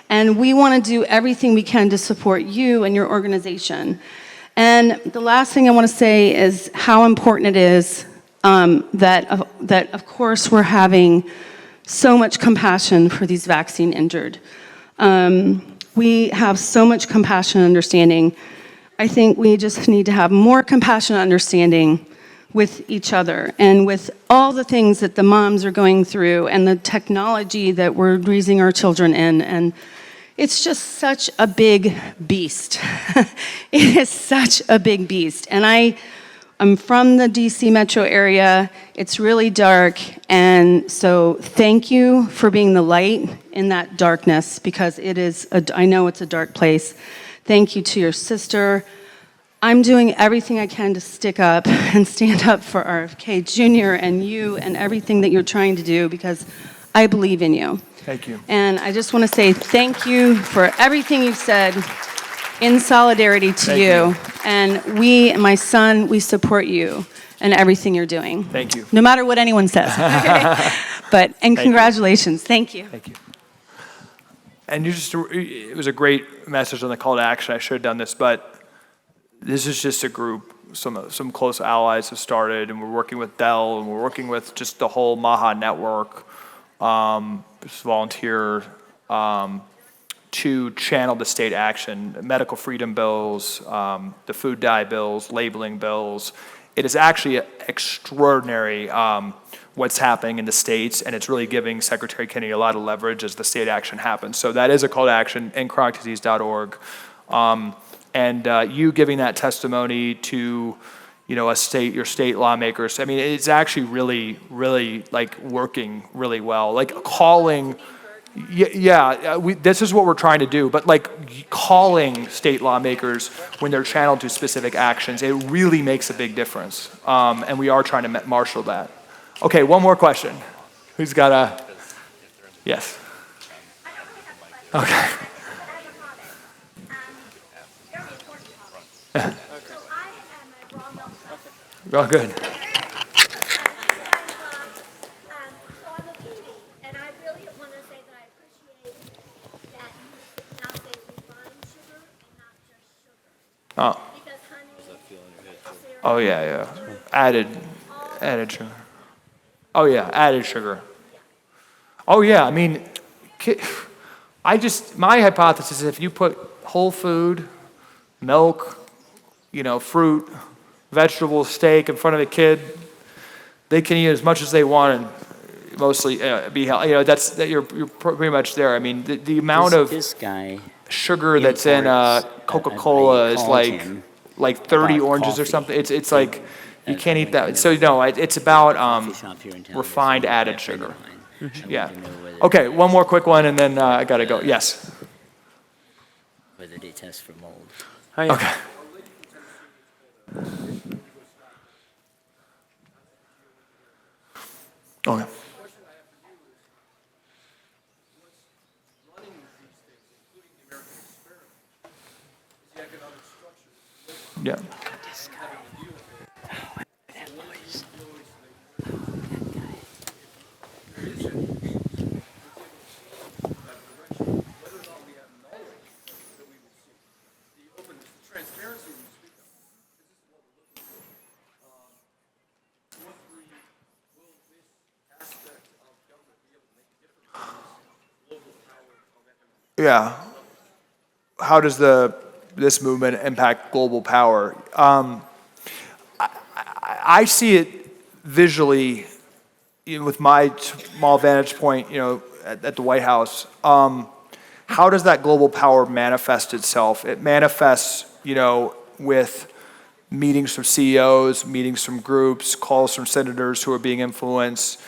And we want to do everything we can to support you and your organization. And the last thing I want to say is how important it is that of course, we're having so much compassion for these vaccine injured. We have so much compassion and understanding. I think we just need to have more compassion and understanding with each other, and with all the things that the moms are going through, and the technology that we're raising our children in. And it's just such a big beast. It is such a big beast. And I'm from the DC metro area. It's really dark. And so thank you for being the light in that darkness, because I know it's a dark place. Thank you to your sister. I'm doing everything I can to stick up and stand up for RFK Jr. and you and everything that you're trying to do because I believe in you. Thank you. And I just want to say thank you for everything you've said in solidarity to Thank you. And we, and my son, we support you and everything you're doing. Thank you. No matter what anyone says. And congratulations. Thank you. Thank you. And it was a great message on the call to action. I should have done this, but this is just a group. Some close allies have started, and we're working with Dell, and we're working with just the whole Maha network, just volunteer, to channel the state action, medical freedom bills, the food dye bills, labeling bills. It is actually extraordinary what's happening in the states, and it's really giving Secretary Kennedy a lot of leverage as the state action happens. So that is a call to action, endchronicdisease.org. And you giving that testimony to, your state lawmakers, I mean, it's actually really, really like working really well. Like calling, this is what we're trying to do, but like calling state lawmakers when they're channeled to specific actions, it really makes a big difference. And we are trying to marshal that. Okay, one more question. Who's got a, yes. Okay. Oh, good. And I really want to say that I appreciate that you now say refined sugar and not just sugar. Oh. Because honey, Oh yeah. Added sugar. Oh yeah, added sugar. Oh yeah, I mean, my hypothesis is if you put whole food, milk, fruit, vegetables, steak in front of a kid, they can eat as much as they want and mostly be healthy. You're pretty much there. I mean, the amount of sugar that's in Coca-Cola is like 30 oranges or something. It's like you can't eat that. So no, it's about refined added sugar. Yeah. Okay, one more quick one, and then I gotta go. Yes. Whether they test for mold. Okay. Okay. Yeah. Yeah. How does this movement impact global power? I see it visually with my small vantage point, at the White House. How does that global power manifest itself? It manifests, with meetings from CEOs, meetings from groups, calls from senators who are being influenced.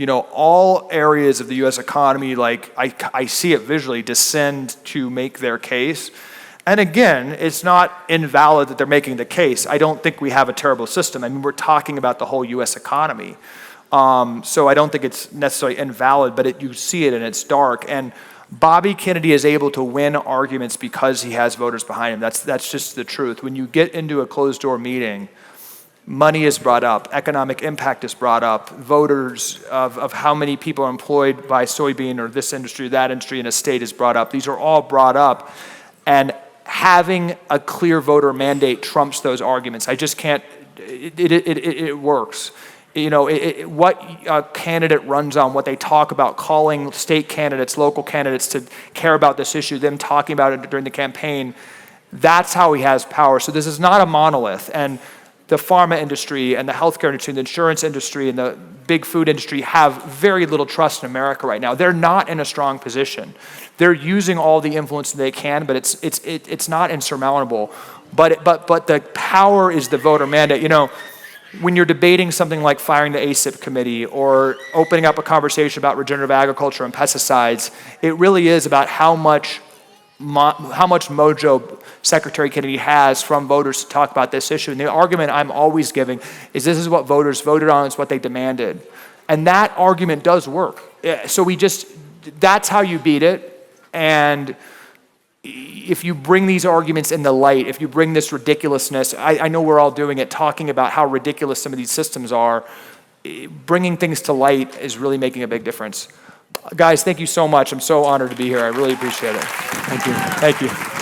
All areas of the U.S. economy, like I see it visually, descend to make their case. And again, it's not invalid that they're making the case. I don't think we have a terrible system. I mean, we're talking about the whole U.S. economy. So I don't think it's necessarily invalid, but you see it and it's dark. And Bobby Kennedy is able to win arguments because he has voters behind him. That's just the truth. When you get into a closed-door meeting, money is brought up, economic impact is brought up, voters of how many people are employed by soybean or this industry, that industry in a state is brought up. These are all brought up, and having a clear voter mandate trumps those arguments. I just can't, it works. What a candidate runs on, what they talk about, calling state candidates, local candidates to care about this issue, them talking about it during the campaign, that's how he has power. So this is not a monolith. And the pharma industry and the healthcare industry and the insurance industry and the big food industry have very little trust in America right now. They're not in a strong position. They're using all the influence they can, but it's not insurmountable. But the power is the voter mandate. When you're debating something like firing the ACIP committee or opening up a conversation about regenerative agriculture and pesticides, it really is about how much how much mojo Secretary Kennedy has from voters to talk about this issue. And the argument I'm always giving is this is what voters voted on, it's what they demanded. And that argument does work. So that's how you beat it. And if you bring these arguments in the light, if you bring this ridiculousness, I know we're all doing it, talking about how ridiculous some of these systems are, bringing things to light is really making a big difference. Guys, thank you so much. I'm so honored to be here. I really appreciate it. Thank you. Thank you.